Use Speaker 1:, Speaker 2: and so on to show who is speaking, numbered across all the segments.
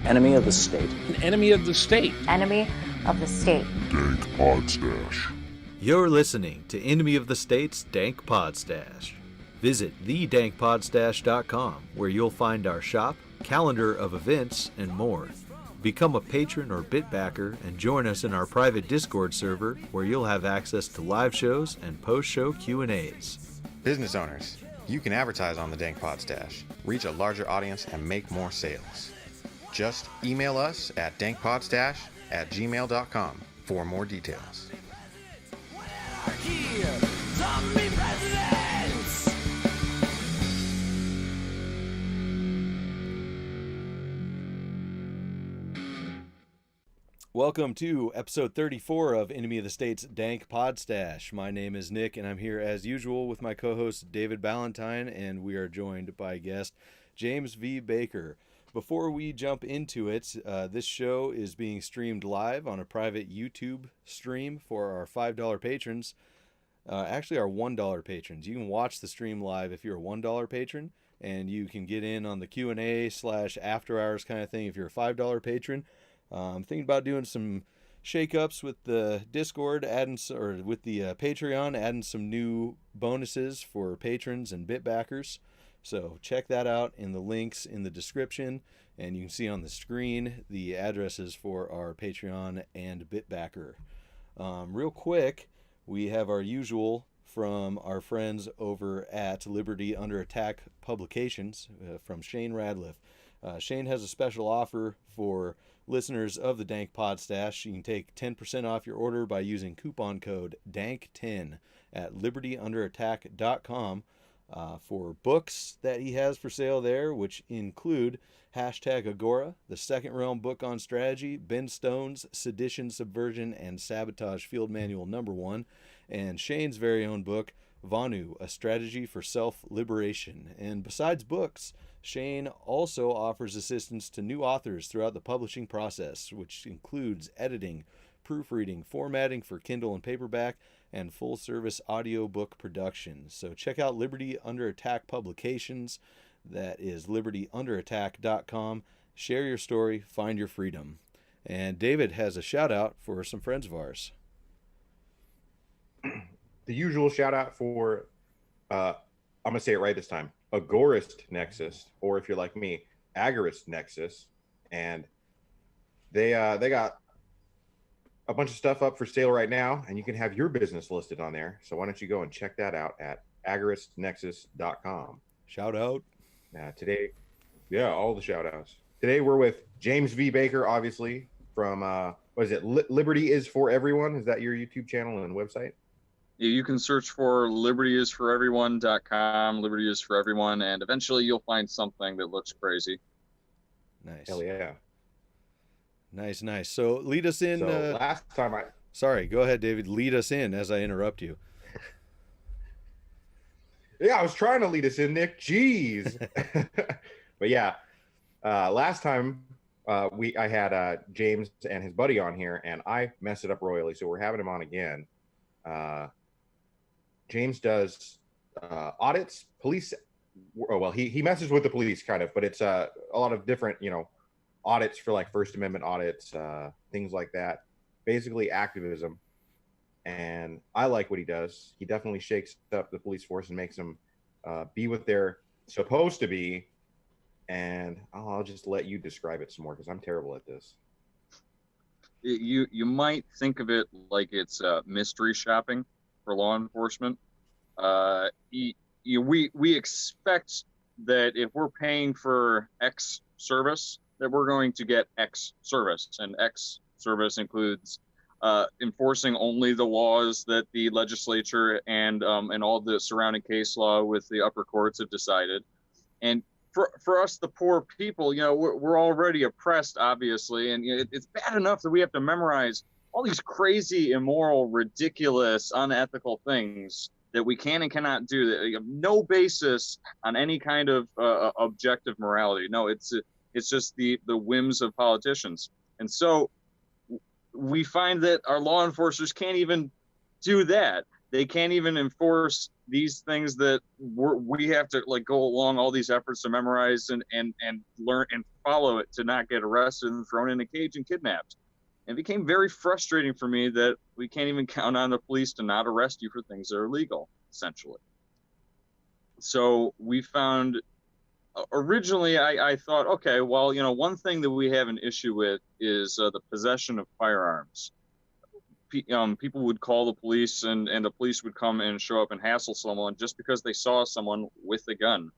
Speaker 1: Enemy of the state.
Speaker 2: An enemy of the state.
Speaker 3: Enemy of the state.
Speaker 4: Dank Podstash.
Speaker 5: You're listening to Enemy of the State's Dank Podstash. Visit thedankpodstash.com, where you'll find our shop, calendar of events, and more. Become a patron or BitBacker and join us in our private Discord server, where you'll have access to live shows and post-show Q&As.
Speaker 6: Business owners, you can advertise on the Dank Podstash, reach a larger audience, and make more sales. Just email us at dankpodstash@gmail.com for more details.
Speaker 5: Welcome to episode 34 of Enemy of the State's Dank Podstash. My name is Nick, and I'm here as usual with my co-host David Ballantyne, and we are joined by guest James V. Baker. Before we jump into it, this show is being streamed live on a private YouTube stream for our $5 patrons. Actually, our $1 patrons. You can watch the stream live if you're a $1 patron, and you can get in on the Q&A/after hours kind of thing if you're a $5 patron. I'm thinking about doing some shake-ups with the Discord, with the Patreon, adding some new bonuses for patrons and BitBackers. So check that out in the links in the description, and you can see on the screen the addresses for our Patreon and BitBacker. Real quick, we have our usual from our friends over at Liberty Under Attack Publications from Shane Radliff. Shane has a special offer for listeners of the Dank Podstash. You can take 10% off your order by using coupon code DANK10 at libertyunderattack.com for books that he has for sale there, which include #Agora, the Second Realm book on strategy, Ben Stone's Sedition, Subversion, and Sabotage Field Manual #1, and Shane's very own book, Vanu, A Strategy for Self-Liberation. And besides books, Shane also offers assistance to new authors throughout the publishing process, which includes editing, proofreading, formatting for Kindle and paperback, and full-service audiobook production. So check out Liberty Under Attack Publications. That is libertyunderattack.com. Share your story, find your freedom. And David has a shout-out for some friends of ours.
Speaker 6: The usual shout-out for, I'm going to say it right this time, Agorist Nexus, or if you're like me, Agorist Nexus. And they got a bunch of stuff up for sale right now, and you can have your business listed on there. So why don't you go and check that out at agoristnexus.com.
Speaker 5: Shout out.
Speaker 6: Today, all the shout outs. Today we're with James V. Baker, obviously, from, what is it, Liberty is for Everyone? Is that your YouTube channel and website?
Speaker 7: Yeah, you can search for libertyisforeveryone.com, Liberty is for everyone, and eventually you'll find something that looks crazy.
Speaker 5: Nice.
Speaker 6: Hell yeah.
Speaker 5: Nice. So lead us in.
Speaker 6: So last time
Speaker 5: Sorry, go ahead, David. Lead us in as I interrupt you.
Speaker 6: Yeah, I was trying to lead us in, Nick. Jeez. But yeah, last time I had James and his buddy on here, and I messed it up royally, so we're having him on again. James does audits, police. Well, he messes with the police kind of, but it's a lot of different, audits for like First Amendment audits, things like that. Basically activism. And I like what he does. He definitely shakes up the police force and makes them be what they're supposed to be. And I'll just let you describe it some more because I'm terrible at this.
Speaker 7: You might think of it like it's mystery shopping for law enforcement. We expect that if we're paying for X service, that we're going to get X service, and X service includes enforcing only the laws that the legislature and all the surrounding case law with the upper courts have decided. And for us, the poor people, we're already oppressed, obviously, and it's bad enough that we have to memorize all these crazy, immoral, ridiculous, unethical things that we can and cannot do, that have no basis on any kind of objective morality. No, it's just the whims of politicians. And so we find that our law enforcers can't even do that. They can't even enforce these things that we have to like go along all these efforts to memorize and learn and follow it to not get arrested and thrown in a cage and kidnapped. It became very frustrating for me that we can't even count on the police to not arrest you for things that are illegal, essentially. So we found, originally I thought, okay, well, one thing that we have an issue with is the possession of firearms. People would call the police and the police would come and show up and hassle someone just because they saw someone with a gun.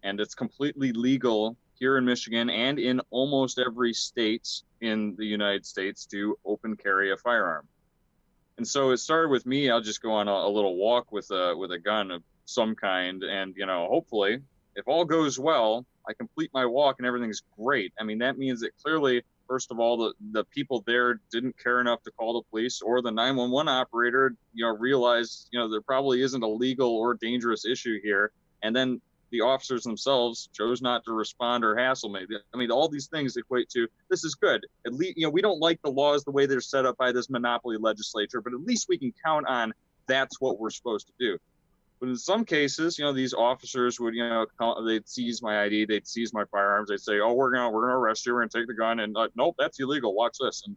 Speaker 7: And it's completely legal here in Michigan and in almost every state in the United States to open carry a firearm. And so it started with me. I'll just go on a little walk with a gun of some kind, and hopefully, if all goes well, I complete my walk and everything's great. I mean, that means that clearly, first of all, the people there didn't care enough to call the police, or the 911 operator, realized there probably isn't a legal or dangerous issue here, and then the officers themselves chose not to respond or hassle me. I mean, all these things equate to, this is good. At least, we don't like the laws the way they're set up by this monopoly legislature, but at least we can count on that's what we're supposed to do. But in some cases, these officers would, they'd seize my ID, they'd seize my firearms, they'd say, oh, we're gonna arrest you, we're gonna take the gun, and nope, that's illegal, watch this. And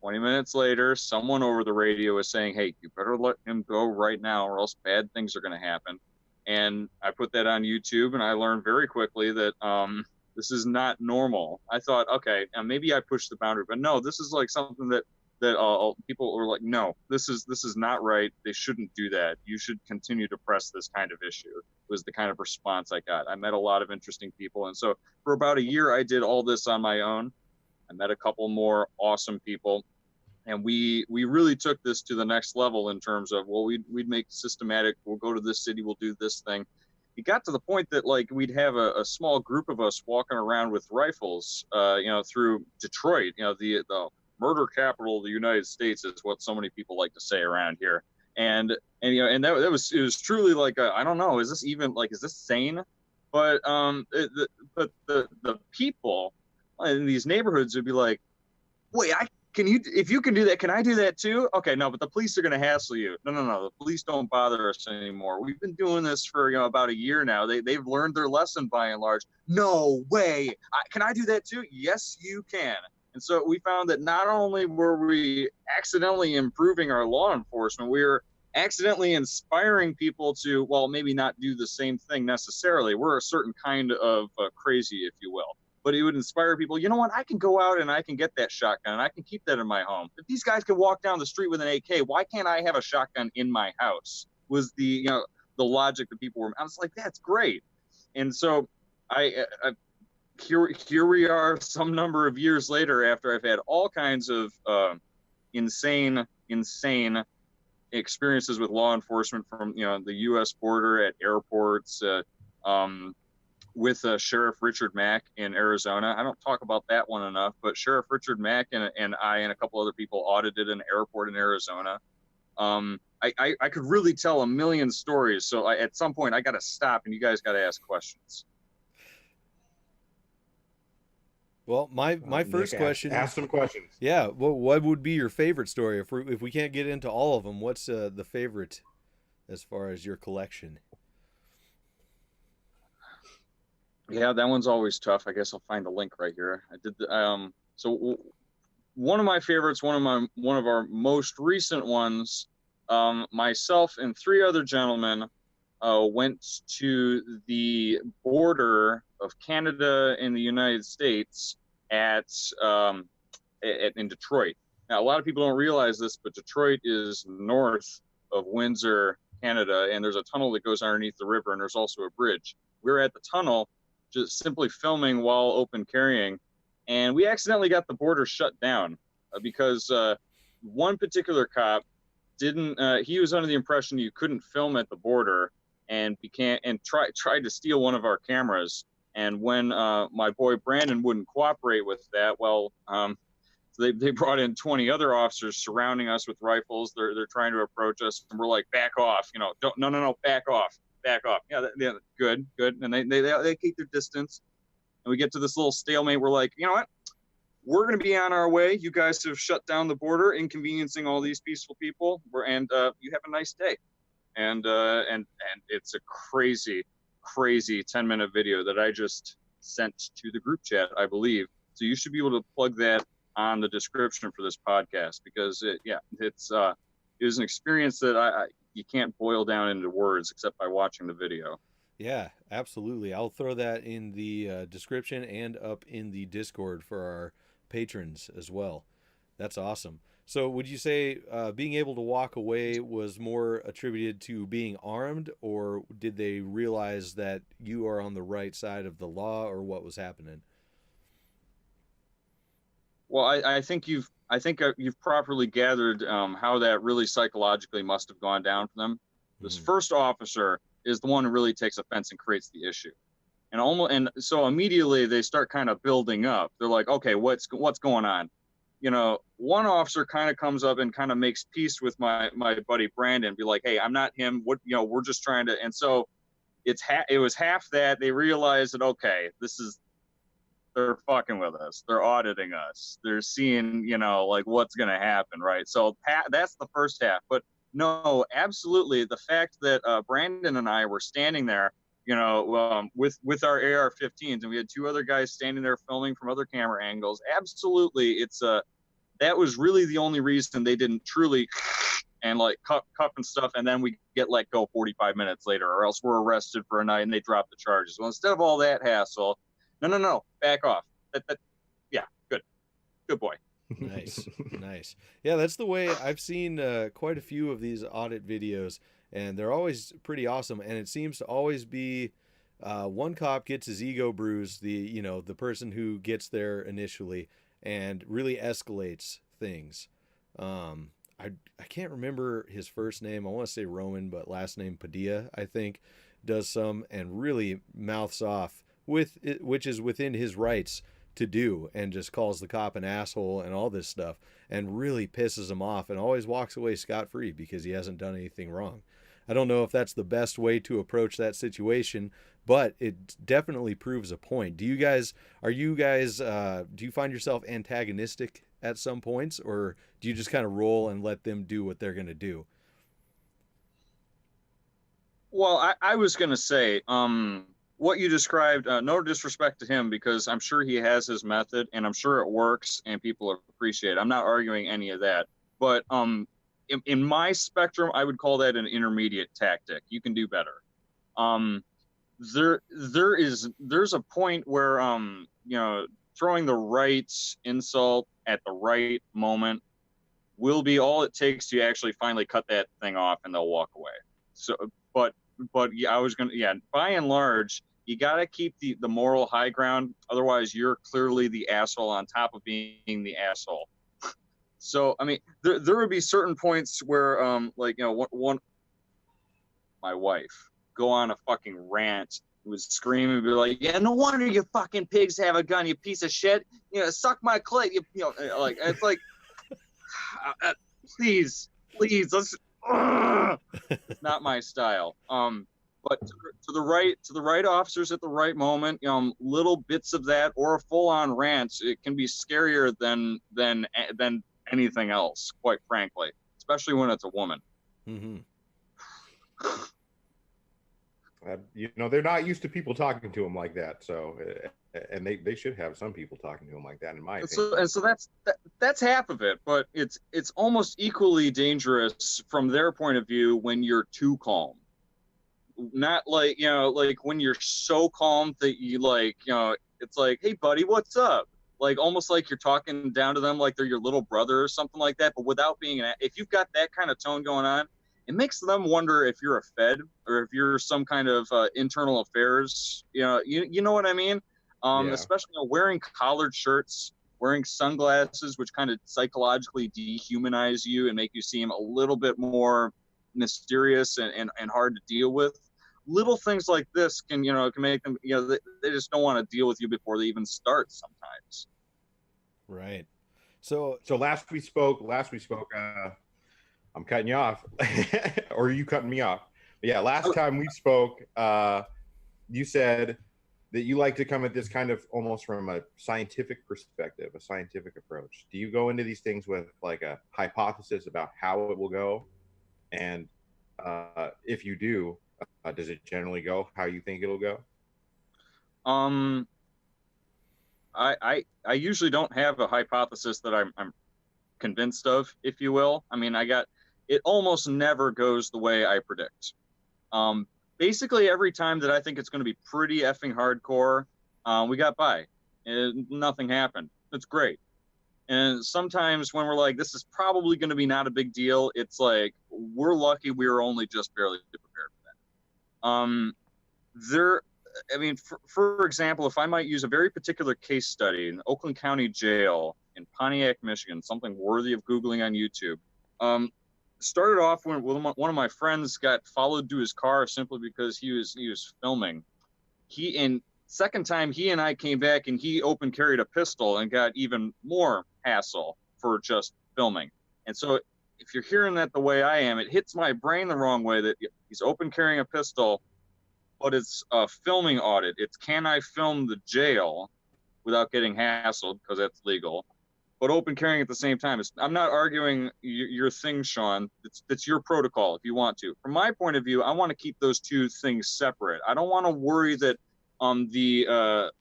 Speaker 7: 20 minutes later, someone over the radio is saying, hey, you better let him go right now or else bad things are gonna happen. And I put that on YouTube, and I learned very quickly that this is not normal. I thought, okay, maybe I pushed the boundary, but no, this is like something that people were like, no, this is not right. They shouldn't do that. You should continue to press this kind of issue. Was the kind of response I got. I met a lot of interesting people, and so for about a year, I did all this on my own. I met a couple more awesome people. And we really took this to the next level in terms of, well, we'd make systematic, we'll go to this city, we'll do this thing. It got to the point that like we'd have a small group of us walking around with rifles, through Detroit, the murder capital of the United States is what so many people like to say around here. And it was truly like, I don't know, is this sane? But the people in these neighborhoods would be like, wait, if you can do that, can I do that too? Okay, no, but the police are going to hassle you. No, the police don't bother us anymore. We've been doing this for about a year now. They've learned their lesson by and large. No way. Can I do that too? Yes, you can. And so we found that not only were we accidentally improving our law enforcement, we were accidentally inspiring people to, well, maybe not do the same thing necessarily. We're a certain kind of crazy, if you will. But it would inspire people, you know what, I can go out and I can get that shotgun and I can keep that in my home. If these guys can walk down the street with an AK, why can't I have a shotgun in my house? Was the logic that people were, I was like, that's great. And so here we are some number of years later after I've had all kinds of insane experiences with law enforcement from, the U.S. border, at airports, with Sheriff Richard Mack in Arizona. I don't talk about that one enough, but Sheriff Richard Mack and I and a couple other people audited an airport in Arizona. I could really tell a million stories. So at some point I got to stop and you guys got to ask questions.
Speaker 5: Well, my first question.
Speaker 6: Ask some questions.
Speaker 5: Yeah. Well, what would be your favorite story? If we can't get into all of them, what's the favorite as far as your collection?
Speaker 7: Yeah, that one's always tough. I guess I'll find a link right here. I did so one of my favorites, one of our most recent ones, myself and three other gentlemen went to the border of Canada and the United States in Detroit. Now, a lot of people don't realize this, but Detroit is north of Windsor, Canada, and there's a tunnel that goes underneath the river, and there's also a bridge. We were at the tunnel just simply filming while open carrying, and we accidentally got the border shut down because one particular cop he was under the impression you couldn't film at the border, and tried to steal one of our cameras. And when my boy Brandon wouldn't cooperate with that, well, they brought in 20 other officers surrounding us with rifles. They're trying to approach us, and we're like, back off, no, back off. Yeah, good. And they keep their distance. And we get to this little stalemate. We're like, you know what? We're going to be on our way. You guys have shut down the border, inconveniencing all these peaceful people. And you have a nice day. and it's a crazy 10-minute video that I just sent to the group chat, I believe. So you should be able to plug that on the description for this podcast, because it was an experience that you can't boil down into words except by watching the video.
Speaker 5: Yeah, absolutely. I'll throw that in the description and up in the Discord for our patrons as well. That's awesome. So would you say being able to walk away was more attributed to being armed, or did they realize that you are on the right side of the law, or what was happening?
Speaker 7: Well, I think you've properly gathered how that really psychologically must have gone down for them. This first officer is the one who really takes offense and creates the issue, and so immediately they start kind of building up. They're like, okay, what's going on? One officer kind of comes up and kind of makes peace with my buddy Brandon, be like, hey, I'm not him. We're just trying to. And so it was half that they realized that, okay, they're fucking with us. They're auditing us. They're seeing, like what's going to happen. Right. So that's the first half. But no, absolutely. The fact that Brandon and I were standing there, with our AR-15s, and we had two other guys standing there filming from other camera angles. Absolutely. That was really the only reason they didn't truly and like cuff and stuff. And then we get let go 45 minutes later, or else we're arrested for a night and they drop the charges. Well, instead of all that hassle, no, back off. Yeah, good boy.
Speaker 5: Nice. Yeah, that's the way I've seen quite a few of these audit videos, and they're always pretty awesome. And it seems to always be one cop gets his ego bruised, the person who gets there initially, and really escalates things. I can't remember his first name. I want to say Roman, but last name Padilla, I think, does some and really mouths off with it, which is within his rights to do, and just calls the cop an asshole and all this stuff, and really pisses him off, and always walks away scot-free because he hasn't done anything wrong. I don't know if that's the best way to approach that situation, but it definitely proves a point. Do you find yourself antagonistic at some points, or do you just kind of roll and let them do what they're going to do?
Speaker 7: Well, I was going to say, what you described, no disrespect to him, because I'm sure he has his method and I'm sure it works and people appreciate it. I'm not arguing any of that. But in my spectrum, I would call that an intermediate tactic. You can do better. There's a point where throwing the right insult at the right moment will be all it takes to actually finally cut that thing off, and they'll walk away. So, but yeah, by and large, you got to keep the moral high ground. Otherwise, you're clearly the asshole on top of being the asshole. So, I mean, there would be certain points where, my wife go on a fucking rant, was screaming, and be like, yeah, no wonder you fucking pigs have a gun, you piece of shit. Suck my clit. It's like, please, let's. It's not my style. But to the right officers at the right moment, little bits of that or a full-on rant, it can be scarier than anything else, quite frankly, especially when it's a woman.
Speaker 5: Mm-hmm.
Speaker 6: They're not used to people talking to them like that, so and they should have some people talking to them like that, in my opinion.
Speaker 7: So that's half of it, but it's almost equally dangerous from their point of view when you're too calm. Not like when you're so calm that it's like, hey buddy, what's up? Like almost like you're talking down to them like they're your little brother or something like that, but without being if you've got that kind of tone going on, it makes them wonder if you're a Fed or if you're some kind of internal affairs. You know what I mean? Especially wearing collared shirts, wearing sunglasses, which kind of psychologically dehumanize you and make you seem a little bit more mysterious and hard to deal with. Little things like this can make them, they just don't want to deal with you before they even start sometimes.
Speaker 5: Right. So
Speaker 6: last we spoke, I'm cutting you off or are you cutting me off? But yeah, last time we spoke, you said that you like to come at this kind of almost from a scientific perspective, a scientific approach. Do you go into these things with like a hypothesis about how it will go? And If you do, does it generally go how you think it'll go?
Speaker 7: Um, I usually don't have a hypothesis that I'm convinced of, if you will. I mean, it almost never goes the way I predict. Basically every time that I think it's going to be pretty effing hardcore, we got by and nothing happened. It's great. And sometimes when we're like, this is probably going to be not a big deal, it's like, we're lucky we were only just barely prepared for that. I mean, for example, if I might use a very particular case study in Oakland County Jail in Pontiac, Michigan, something worthy of Googling on YouTube. Started off when one of my friends got followed to his car simply because he was filming. Second time he and I came back and he open carried a pistol and got even more hassle for just filming. And so if you're hearing that the way I am, it hits my brain the wrong way that he's open carrying a pistol, but it's a filming audit. It's, can I film the jail without getting hassled, because that's legal, but open carrying at the same time. I'm not arguing your thing, Sean. It's your protocol if you want to. From my point of view, I want to keep those two things separate. I don't want to worry that the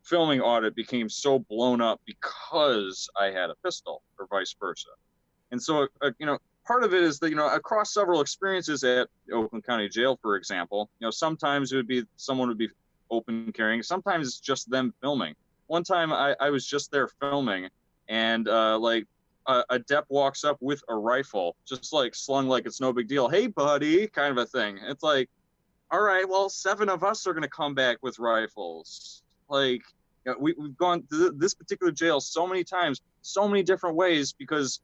Speaker 7: filming audit became so blown up because I had a pistol, or vice versa. And so, part of it is that, across several experiences at Oakland County Jail, for example, sometimes someone would be open carrying. Sometimes it's just them filming. One time I was just there filming, and a dep walks up with a rifle, just like slung like it's no big deal. Hey, buddy, kind of a thing. It's like, all right, well, 7 of us are going to come back with rifles. Like, we've gone to this particular jail so many times, so many different ways, because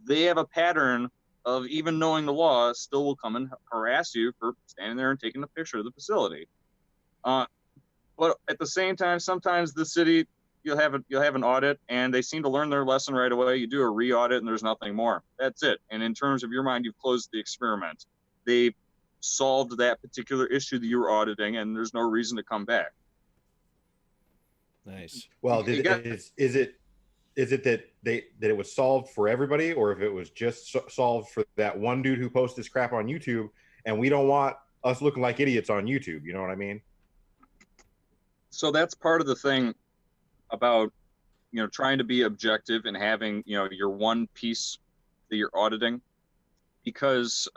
Speaker 7: they have a pattern of, even knowing the law, still will come and harass you for standing there and taking a picture of the facility. But at the same time, sometimes the city, you'll have an audit and they seem to learn their lesson right away. You do a re-audit and there's nothing more. That's it. And in terms of your mind, you've closed the experiment. They solved that particular issue that you were auditing, and there's no reason to come back.
Speaker 5: Nice.
Speaker 6: Well, is it that it was solved for everybody, or if it was just solved for that one dude who posts this crap on YouTube, and we don't want us looking like idiots on YouTube? You know what I mean?
Speaker 7: So that's part of the thing about, trying to be objective and having, your one piece that you're auditing, because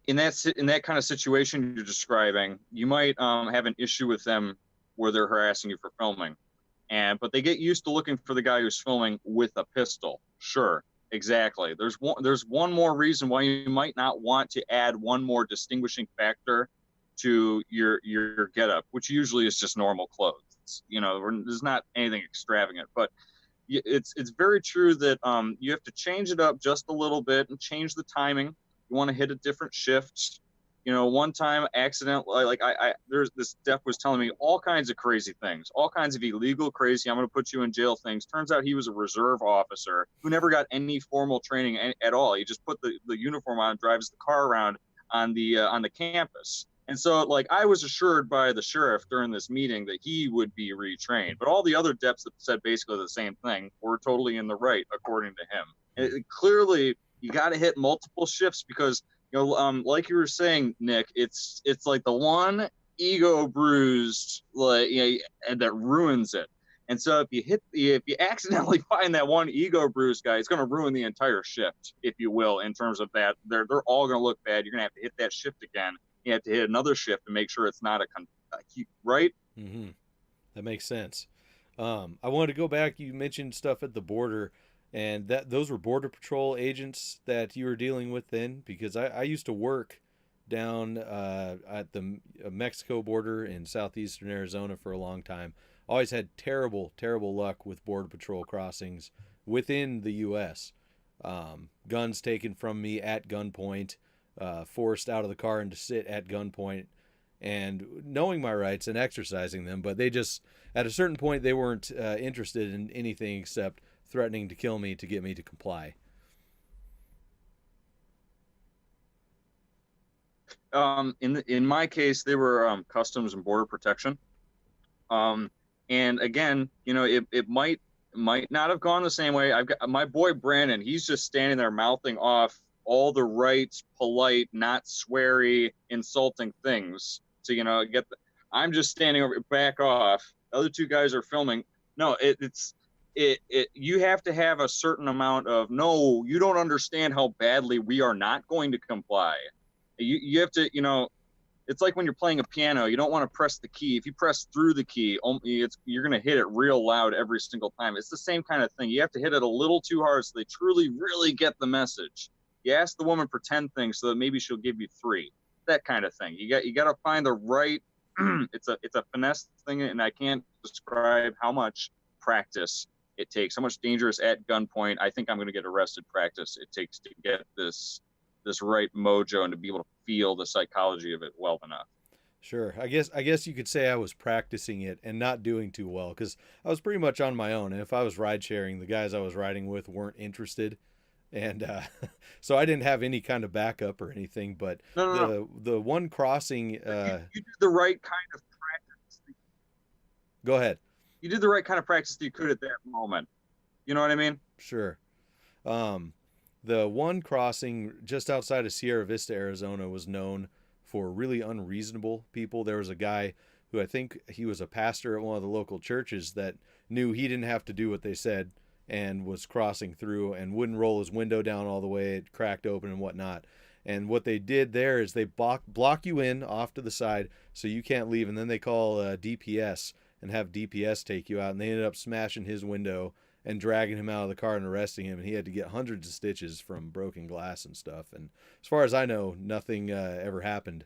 Speaker 7: in that kind of situation you're describing, you might have an issue with them where they're harassing you for filming, but they get used to looking for the guy who's filming with a pistol. Sure, exactly. There's one more reason why you might not want to add one more distinguishing factor to your getup, which usually is just normal clothes. There's not anything extravagant, but it's very true that you have to change it up just a little bit and change the timing. You want to hit a different shift. One time accidentally, there's this dep was telling me all kinds of crazy things, all kinds of illegal crazy, I'm going to put you in jail things. Turns out he was a reserve officer who never got any formal training at all. He just put the uniform on and drives the car around on the campus. And so, I was assured by the sheriff during this meeting that he would be retrained, but all the other deps that said basically the same thing were totally in the right, according to him. Clearly, you got to hit multiple shifts, because, like you were saying, Nick, it's like the one ego bruised, and that ruins it. And so if you accidentally find that one ego bruised guy, it's going to ruin the entire shift, if you will, in terms of that. They're all going to look bad. You're going to have to hit that shift again. You have to hit another shift to make sure it's not right?
Speaker 5: Mm-hmm. That makes sense. I wanted to go back. You mentioned stuff at the border, and those were Border Patrol agents that you were dealing with then, because I used to work down at the Mexico border in southeastern Arizona for a long time. Always had terrible luck with Border Patrol crossings within the U.S. Guns taken from me at gunpoint. Forced out of the car and to sit at gunpoint, and knowing my rights and exercising them, but they just, at a certain point, they weren't interested in anything except threatening to kill me to get me to comply.
Speaker 7: In my case, they were Customs and Border Protection, and again, it might not have gone the same way. I've got my boy Brandon. He's just standing there mouthing off all the right, polite, not sweary, insulting things to, get the, I'm just standing over, back off. The other two guys are filming. No, you have to have a certain amount of, no, you don't understand how badly we are not going to comply. You have to, it's like when you're playing a piano, you don't want to press the key. If you press through the key, you're going to hit it real loud every single time. It's the same kind of thing. You have to hit it a little too hard so they truly, really get the message. You ask the woman for 10 things so that maybe she'll give you 3. That kind of thing. You got to find the right, it's a finesse thing, and I can't describe how much practice it takes, how much dangerous at gunpoint, I think I'm going to get arrested practice it takes to get this right mojo and to be able to feel the psychology of it well enough.
Speaker 5: Sure. I guess you could say I was practicing it and not doing too well, because I was pretty much on my own. And if I was ride sharing, the guys I was riding with weren't interested. And so I didn't have any kind of backup or anything. But
Speaker 7: No.
Speaker 5: The one crossing...
Speaker 7: you did the right kind of practice.
Speaker 5: Go ahead.
Speaker 7: You did the right kind of practice that you could at that moment. You know what I mean?
Speaker 5: Sure. The one crossing just outside of Sierra Vista, Arizona, was known for really unreasonable people. There was a guy who, I think he was a pastor at one of the local churches, that knew he didn't have to do what they said and was crossing through and wouldn't roll his window down all the way. It cracked open and whatnot. And what they did there is they block you in off to the side so you can't leave. And then they call DPS and have DPS take you out. And they ended up smashing his window and dragging him out of the car and arresting him. And he had to get hundreds of stitches from broken glass and stuff. And as far as I know, nothing ever happened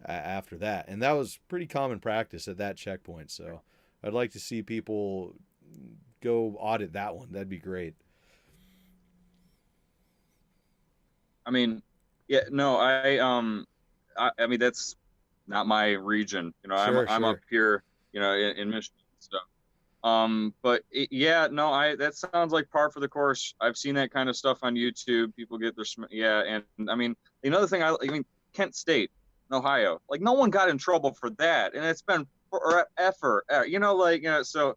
Speaker 5: after that. And that was pretty common practice at that checkpoint. So I'd like to see people go audit that one. That'd be great.
Speaker 7: I mean, yeah, no, I mean, that's not my region.
Speaker 5: Sure,
Speaker 7: I'm up here, in Michigan and stuff. But that sounds like par for the course. I've seen that kind of stuff on YouTube. People get their, and I mean, another thing, Kent State, Ohio, like no one got in trouble for that, and it's been forever, so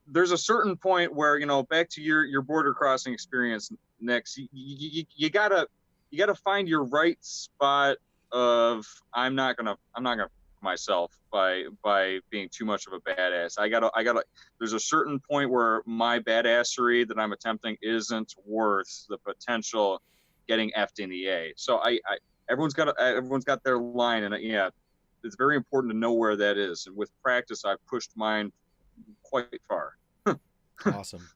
Speaker 7: there's a certain point where, back to your border crossing experience next, you gotta find your right spot of, I'm not gonna myself by being too much of a badass. I gotta there's a certain point where my badassery that I'm attempting isn't worth the potential getting effed in the A. So everyone's got their line, and it's very important to know where that is. And with practice, I've pushed mine quite far.
Speaker 5: Awesome.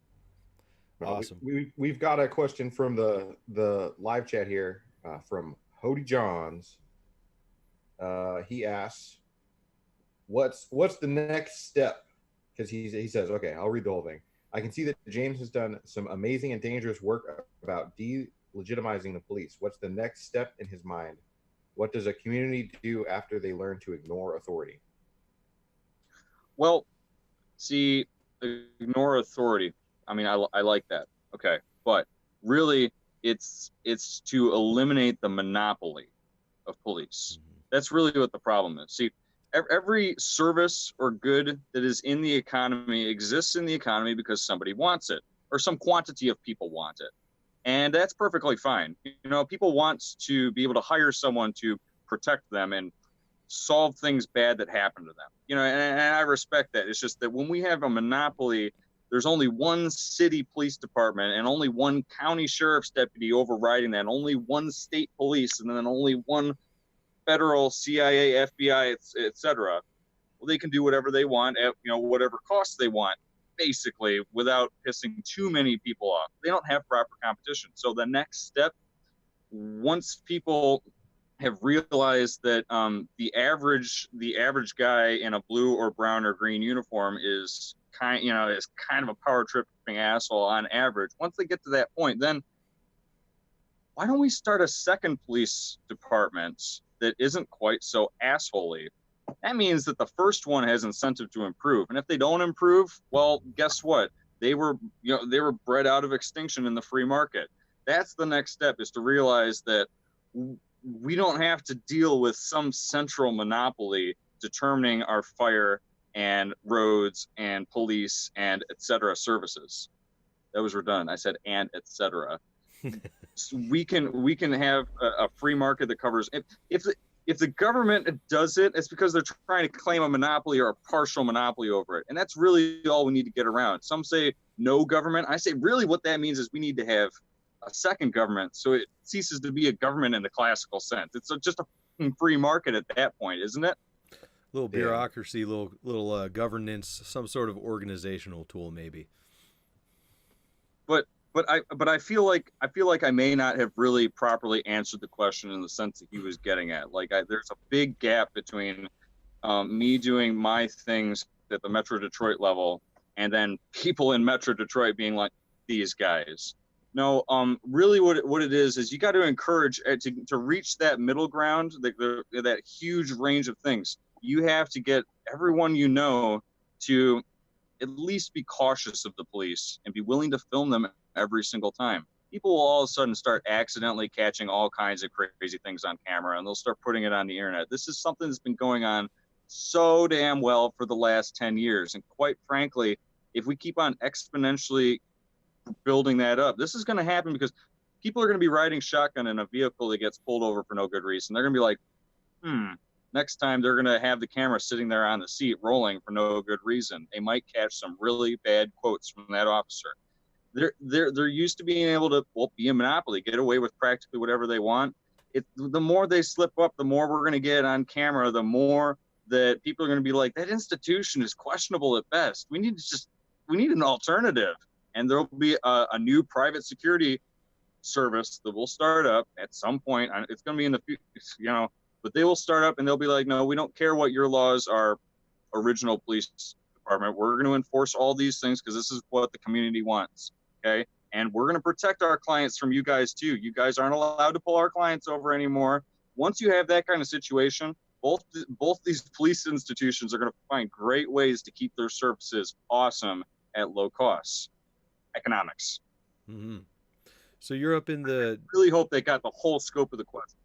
Speaker 6: We've got a question from the live chat here from Hody Johns. He asks, what's the next step? Because he says, okay, I'll read the whole thing. I can see that James has done some amazing and dangerous work about delegitimizing the police. What's the next step in his mind? What does a community do after they learn to ignore authority?
Speaker 7: Well, see, ignore authority. I mean, I like that. Okay. But really, it's to eliminate the monopoly of police. That's really what the problem is. See, every service or good that is in the economy exists in the economy because somebody wants it, or some quantity of people want it. And that's perfectly fine. People want to be able to hire someone to protect them and solve things bad that happen to them. And I respect that. It's just that when we have a monopoly, there's only one city police department and only one county sheriff's deputy overriding that, and only one state police, and then only one federal CIA, FBI, etc. Well, they can do whatever they want at whatever cost they want, basically, without pissing too many people off. They don't have proper competition. So the next step, once people have realized that the average guy in a blue or brown or green uniform is kind of a power tripping asshole on average. Once they get to that point, then why don't we start a second police department that isn't quite so assholey? That means that the first one has incentive to improve, and if they don't improve, well, guess what? They were bred out of extinction in the free market. That's the next step, is to realize that we don't have to deal with some central monopoly determining our fire and roads and police and etc. services. That was redundant. I said and etc. we can have a free market that covers. If the government does it, it's because they're trying to claim a monopoly or a partial monopoly over it, and that's really all we need to get around. Some say no government. I say really what that means is we need to have a second government, so it ceases to be a government in the classical sense. It's just a free market at that point, isn't it?
Speaker 5: Little bureaucracy, little governance, some sort of organizational tool, maybe.
Speaker 7: But I feel like I may not have really properly answered the question in the sense that he was getting at. Like there's a big gap between me doing my things at the Metro Detroit level and then people in Metro Detroit being like, these guys. No, really what it is you got to encourage to reach that middle ground, that huge range of things. You have to get everyone you know to at least be cautious of the police and be willing to film them every single time. People will all of a sudden start accidentally catching all kinds of crazy things on camera, and they'll start putting it on the internet. This is something that's been going on so damn well for the last 10 years. And quite frankly, if we keep on exponentially building that up, this is going to happen because people are going to be riding shotgun in a vehicle that gets pulled over for no good reason. They're going to be like, next time they're going to have the camera sitting there on the seat rolling for no good reason. They might catch some really bad quotes from that officer. They're used to being able to be a monopoly, get away with practically whatever they want. The more they slip up, the more we're going to get on camera, the more that people are going to be like, that institution is questionable at best. We need an alternative. And there'll be a new private security service that will start up at some point. It's going to be in the future, but they will start up and they'll be like, no, we don't care what your laws are, original police department. We're going to enforce all these things because this is what the community wants. Okay. And we're going to protect our clients from you guys too. You guys aren't allowed to pull our clients over anymore. Once you have that kind of situation, both these police institutions are going to find great ways to keep their services awesome at low costs. Economics.
Speaker 5: Mm-hmm. So you're up in the...
Speaker 7: I really hope they got the whole scope of the question.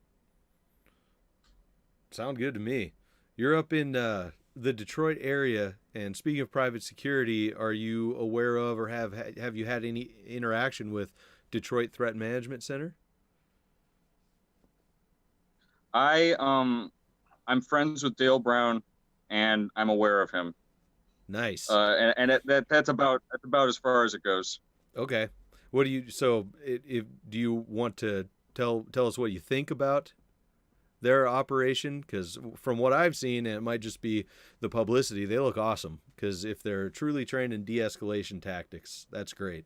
Speaker 5: Sound good to me. You're up in the Detroit area, and speaking of private security, are you aware of or have you had any interaction with Detroit Threat Management Center?
Speaker 7: I'm friends with Dale Brown, and I'm aware of him.
Speaker 5: Nice.
Speaker 7: And that's about as far as it goes.
Speaker 5: Okay. What do you? So, do you want to tell us what you think about their operation? Because from what I've seen, and it might just be the publicity, they look awesome. Because if they're truly trained in de-escalation tactics, that's great.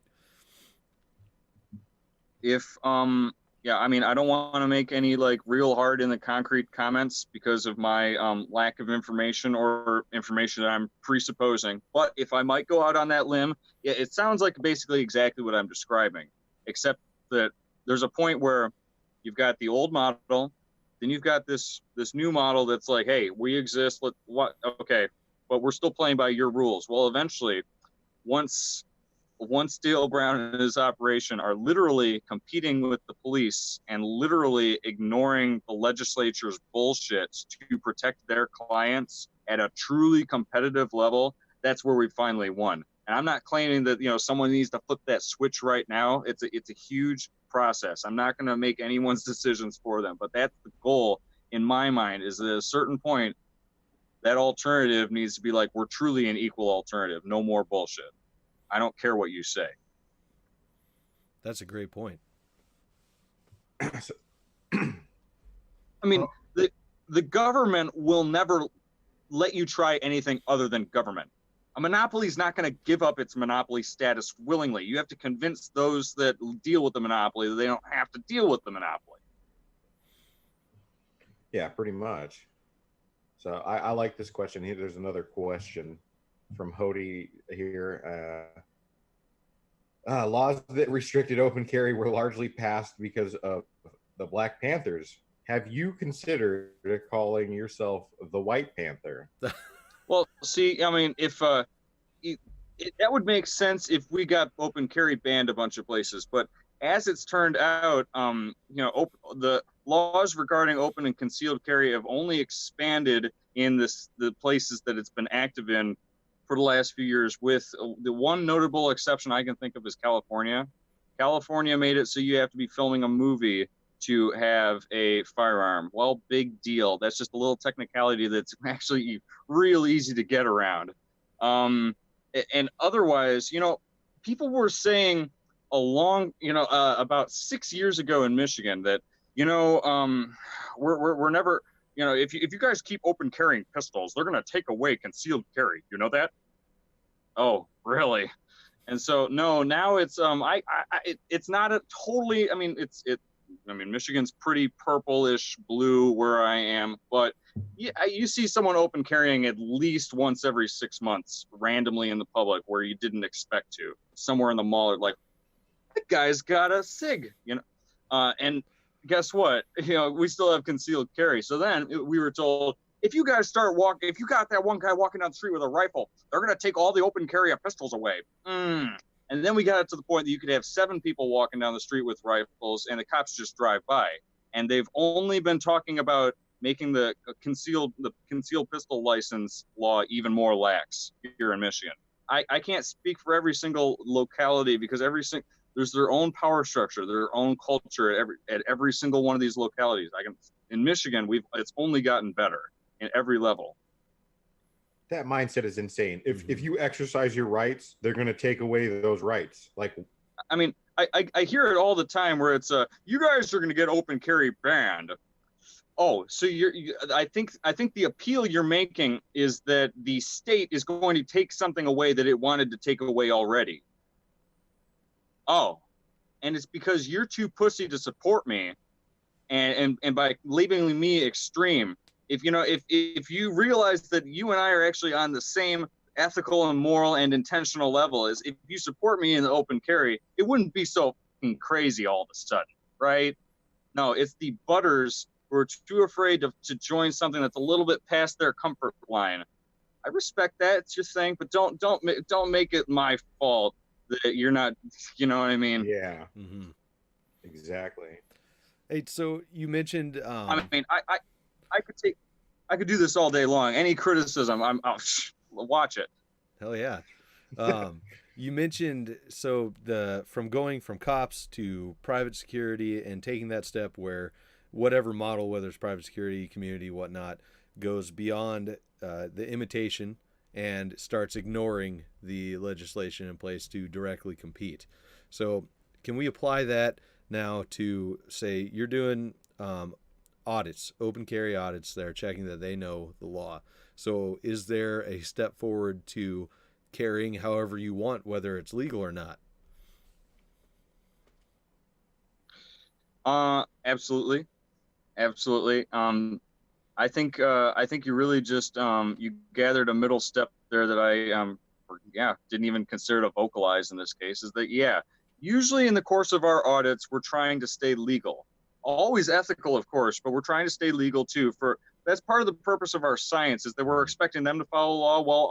Speaker 7: Yeah, I mean, I don't want to make any like real hard in the concrete comments because of my lack of information or information that I'm presupposing. But if I might go out on that limb, it sounds like basically exactly what I'm describing, except that there's a point where you've got the old model, then you've got this new model that's like, hey, we exist. Okay, but we're still playing by your rules. Well, eventually, once Dale Brown and his operation are literally competing with the police and literally ignoring the legislature's bullshit to protect their clients at a truly competitive level, that's where we finally won. And I'm not claiming that someone needs to flip that switch right now. It's a huge process. I'm not going to make anyone's decisions for them, but that's the goal in my mind. Is at a certain point, that alternative needs to be like, we're truly an equal alternative. No more bullshit. I don't care what you say.
Speaker 5: That's a great point.
Speaker 7: I mean, the government will never let you try anything other than government. A monopoly is not going to give up its monopoly status willingly. You have to convince those that deal with the monopoly that they don't have to deal with the monopoly.
Speaker 6: Yeah, pretty much. So I like this question here. There's another question from Hody here. Laws that restricted open carry were largely passed because of the Black Panthers. Have you considered calling yourself the White Panther?
Speaker 7: Well, see, I mean, if that would make sense if we got open carry banned a bunch of places, but as it's turned out, the laws regarding open and concealed carry have only expanded in the places that it's been active in for the last few years, with the one notable exception I can think of is California. California made it so you have to be filming a movie to have a firearm. Well, big deal. That's just a little technicality that's actually real easy to get around. And otherwise, people were saying about 6 years ago in Michigan that, we're never, if you guys keep open carrying pistols, they're going to take away concealed carry. You know that? Oh, really? And so, no, now it's, it's not a totally, Michigan's pretty purplish blue where I am, but you see someone open carrying at least once every 6 months randomly in the public where you didn't expect to. Somewhere in the mall, like, that guy's got a SIG, and guess what? We still have concealed carry. So then we were told, if you guys start walking, if you got that one guy walking down the street with a rifle, they're going to take all the open carry pistols away. And then we got it to the point that you could have 7 people walking down the street with rifles and the cops just drive by. And they've only been talking about making the concealed pistol license law even more lax here in Michigan. I can't speak for every single locality because there's their own power structure, their own culture at every single one of these localities. In Michigan, it's only gotten better in every level.
Speaker 6: That mindset is insane. If you exercise your rights, they're going to take away those rights. Like,
Speaker 7: I hear it all the time where it's you guys are going to get open carry banned. Oh, so I think the appeal you're making is that the state is going to take something away that it wanted to take away already. Oh, and it's because you're too pussy to support me, and by labeling me extreme. If you realize that you and I are actually on the same ethical and moral and intentional level as if you support me in the open carry, it wouldn't be so crazy all of a sudden, right? No, it's the butters who are too afraid to join something that's a little bit past their comfort line. I respect that. It's your thing, but don't make it my fault that you're not. You know what I mean?
Speaker 6: Yeah. Exactly.
Speaker 5: Hey, so you mentioned.
Speaker 7: I could do this all day long. Any criticism, watch it.
Speaker 5: Hell yeah. You mentioned from going from cops to private security and taking that step where whatever model, whether it's private security, community, whatnot, goes beyond the imitation and starts ignoring the legislation in place to directly compete. So can we apply that now to, say, you're doing audits, open carry audits that are checking that they know the law. So is there a step forward to carrying however you want, whether it's legal or not?
Speaker 7: Absolutely. I think you really just you gathered a middle step there that I didn't even consider to vocalize in this case, is that usually in the course of our audits we're trying to stay legal. Always ethical, of course, but we're trying to stay legal too. That's part of the purpose of our science, is that we're expecting them to follow the law, while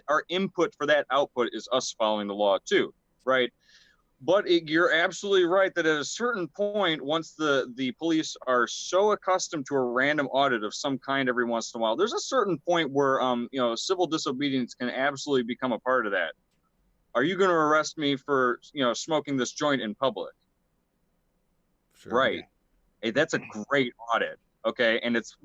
Speaker 7: our input for that output is us following the law too, right? But you're absolutely right that at a certain point, once the police are so accustomed to a random audit of some kind every once in a while, there's a certain point where civil disobedience can absolutely become a part of that. Are you going to arrest me for smoking this joint in public?
Speaker 5: Sure.
Speaker 7: Right. Hey, that's a great audit. Okay, and it's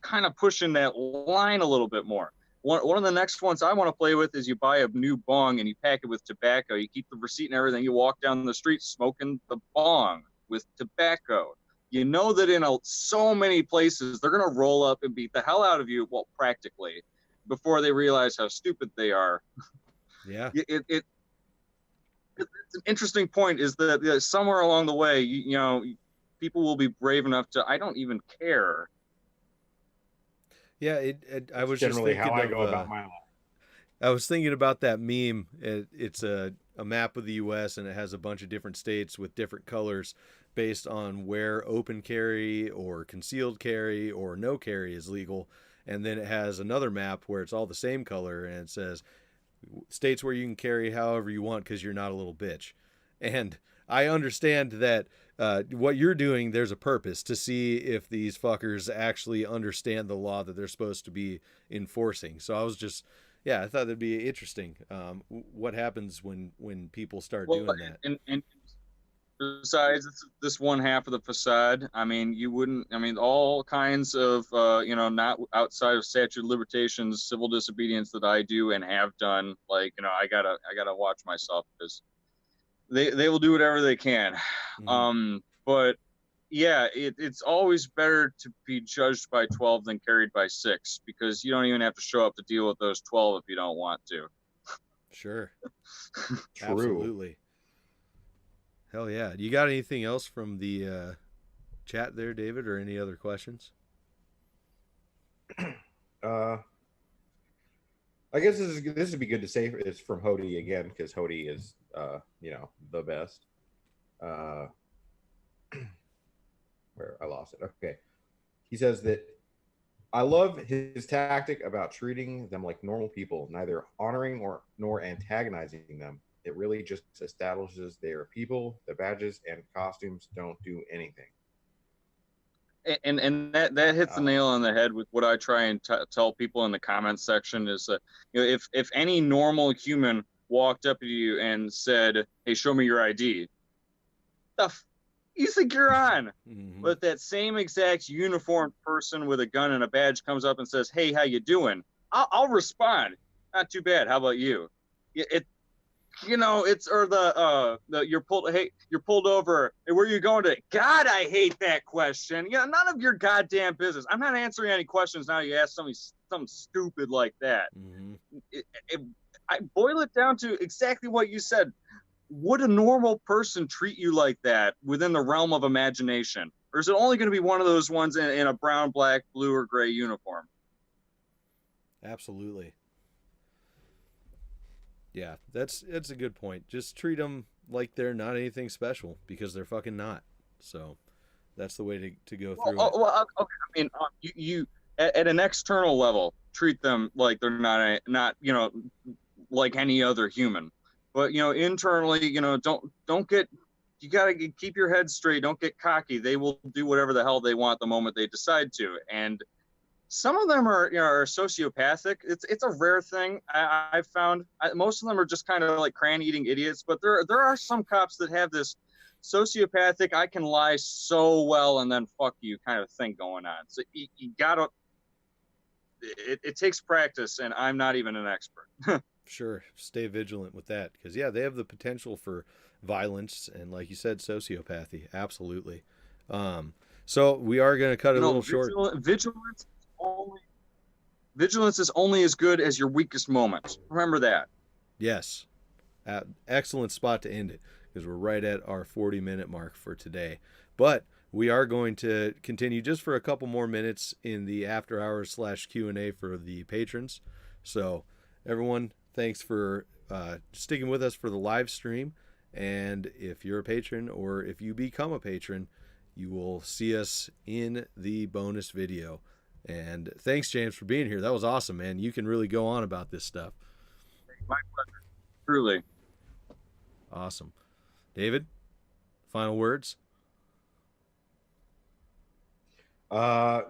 Speaker 7: kind of pushing that line a little bit more. One of the next ones I want to play with is you buy a new bong and you pack it with tobacco. You keep the receipt and everything. You walk down the street smoking the bong with tobacco. You know that in so many places they're going to roll up and beat the hell out of you, well, practically, before they realize how stupid they are.
Speaker 5: Yeah.
Speaker 7: It's an interesting point, is that somewhere along the way, people will be brave enough to, I don't even care.
Speaker 5: Yeah, I was
Speaker 6: generally
Speaker 5: just thinking
Speaker 6: how I go about my life.
Speaker 5: I was thinking about that meme. It's a map of the U.S. and it has a bunch of different states with different colors based on where open carry or concealed carry or no carry is legal. And then it has another map where it's all the same color and it says states where you can carry however you want because you're not a little bitch. And I understand that what you're doing, there's a purpose to see if these fuckers actually understand the law that they're supposed to be enforcing. So I was just, I thought that'd be interesting. What happens when people start doing that?
Speaker 7: And Besides this one half of the facade, I mean, you wouldn't. I mean, all kinds of not outside of statute of limitations, civil disobedience that I do and have done. Like, I gotta watch myself because they will do whatever they can. But yeah, it's always better to be judged by 12 than carried by 6, because you don't even have to show up to deal with those 12 if you don't want to.
Speaker 5: Sure.
Speaker 6: True.
Speaker 5: Absolutely. Hell yeah. You got anything else from the chat there, David, or any other questions?
Speaker 6: I guess this would be good to say. It's from Hody again, because Hody is the best. Where I lost it. Okay. He says that I love his tactic about treating them like normal people, neither honoring nor antagonizing them. It really just establishes they are people. The badges and costumes don't do anything.
Speaker 7: And that hits the nail on the head with what I try and tell people in the comments section is that, if any normal human walked up to you and said, "Hey, show me your ID," you think you're on. But that same exact uniformed person with a gun and a badge comes up and says, "Hey, how you doing?" I'll respond, "Not too bad. How about you?" It's you're pulled over. Hey, where are you going to? God, I hate that question. None of your goddamn business. I'm not answering any questions now. You ask something stupid like that. I boil it down to exactly what you said. Would a normal person treat you like that within the realm of imagination? Or is it only going to be one of those ones in a brown, black, blue, or gray uniform?
Speaker 5: Absolutely. Yeah, that's a good point. Just treat them like they're not anything special, because they're fucking not. So that's the way to go through it.
Speaker 7: Okay. I mean, you at an external level, treat them like they're not like any other human. But internally, don't get. You gotta keep your head straight. Don't get cocky. They will do whatever the hell they want the moment they decide to. And some of them are sociopathic. It's a rare thing I've found. Most of them are just kind of like crayon-eating idiots. But there are some cops that have this sociopathic, I can lie so well and then fuck you kind of thing going on. So you gotta. It takes practice, and I'm not even an expert.
Speaker 5: Sure, stay vigilant with that, because they have the potential for violence and, like you said, sociopathy. Absolutely. So we are going to cut a little short.
Speaker 7: Vigilance is only as good as your weakest moment. Remember that.
Speaker 5: Yes. Excellent spot to end it, because we're right at our 40-minute mark for today. But we are going to continue just for a couple more minutes in the after hours / Q&A for the patrons. So everyone, thanks for sticking with us for the live stream. And if you're a patron, or if you become a patron, you will see us in the bonus video. And thanks, James, for being here. That was awesome, man. You can really go on about this stuff.
Speaker 7: My pleasure. Truly.
Speaker 5: Awesome. David, final words?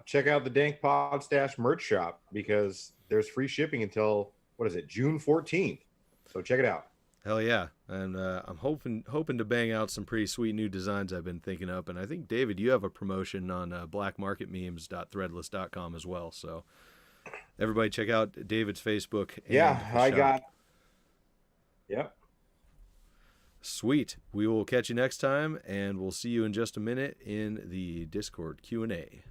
Speaker 6: Check out the Dank Pod Stash merch shop, because there's free shipping until, June 14th. So check it out.
Speaker 5: Hell yeah. And I'm hoping to bang out some pretty sweet new designs I've been thinking up. And I think, David, you have a promotion on blackmarketmemes.threadless.com as well. So everybody check out David's Facebook. And
Speaker 6: Yep.
Speaker 5: Sweet. We will catch you next time, and we'll see you in just a minute in the Discord Q&A.